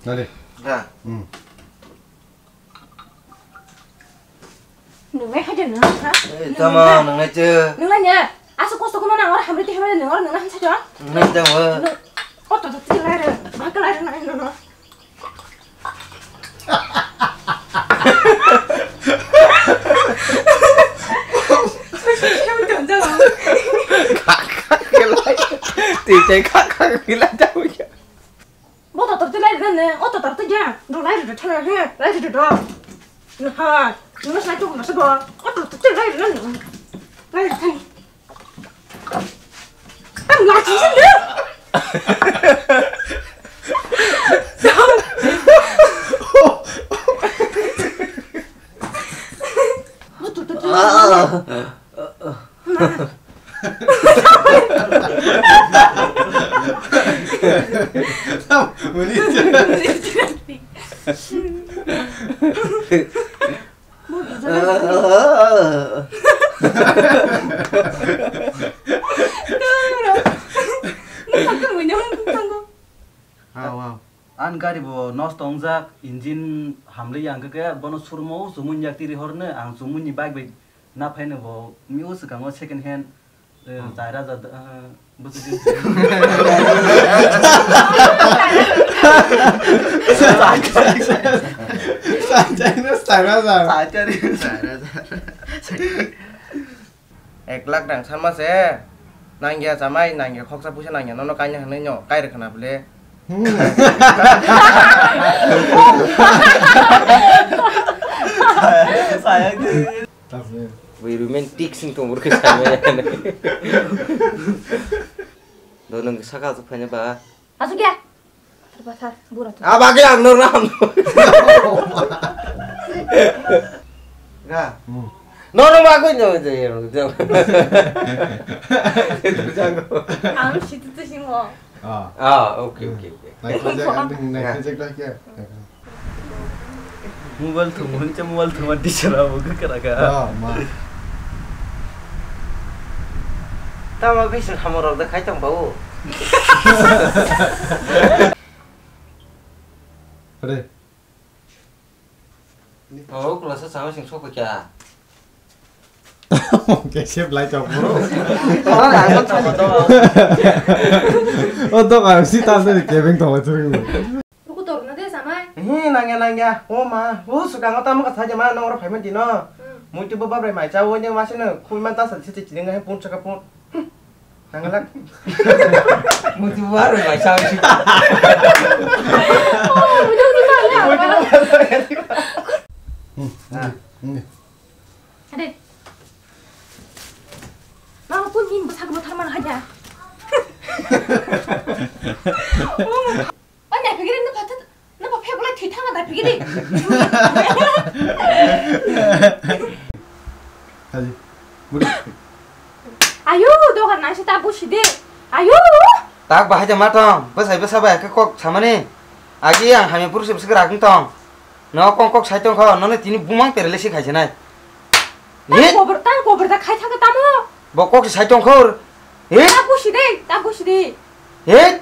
나래. 자. 능내 하지 능 하. 잠깐만, 능내 chứ. 능라냐? 아서 코스도 그만 안 와라 함을 때 해면 능어라 능나 한 사줘. 능내 잠깐만. 어떠 더 찔라래. 막걸라래 나 이놈아. 해볼 때 언제 나? Thì chạy khác cái là đâu vậy? 뭐 더 찔라래 됐네. 어떠 더 찔냐? 너 라이를 쳐라 해. 라이를 줘. 하. 누나 살 조금 마셔 봐. 어떠 더 찔라래 됐네. 라이를 쳐. 땀 나 진짜인데? An gari bo nos tongjak engine hamle yang ke bono surmo sumun yak tiri horne ang sumun ni bike be na phaine bo mius kango second hand zaira za busu Ek lak dang sama se. Nangya samai nangya khoksa pusa nangya nono kanya hane nyo kai rekana bole. sayang Vì romantic sinh tồn một cái sao vậy? Nó nâng 사과 좀 파냐 봐. 아수기야. 들어봐 살 뭐라. 아 밖에 안 넣어놔. 가. 너는 막고 있냐 이제 이러고. 다음 시트 드신 거. 아 오케이. Này con dạy ăn đừng này con dạy đây kia. mobile thumun cha mobile thuman di chara bo ke karaga mà. Tao mà biết sự hàm rồi đã khai trong bầu. Ở đây. Ồ, là sao mà sinh số của cha. Cái xếp lại chồng bố. Đó là con chồng đó. Untuk harus sih tahu nih kevin tahu tuh. 누구 떠오르는데 사마이? Nangya. Ô mà, ô suka ngata mo katha jama nong ra phải mình nó. Muốn cho bắp rồi mày cháu nhưng mà xin khui man ta sản xuất chỉ ngay pun chaka pun. Nang lak. Muốn cho bắp rồi mày cháu chứ. 그래. 나 본인 뭐 사고 못할 만하냐? 언니 그게 내 밭에 나 배불러 뒤탕하다 그게. Hadi. Budi. 아유 너가 날씨 다 보시대. 아유. Tak bah aja matong, besar bah ke kok sama nih. Agi yang kami purus segera tong. No kok sai tong kau, nona tini bumang perelesi khai jenai. 딴 고버다 khai 타가 따모. Bokok sai tong kau. 다 보시대. Eh?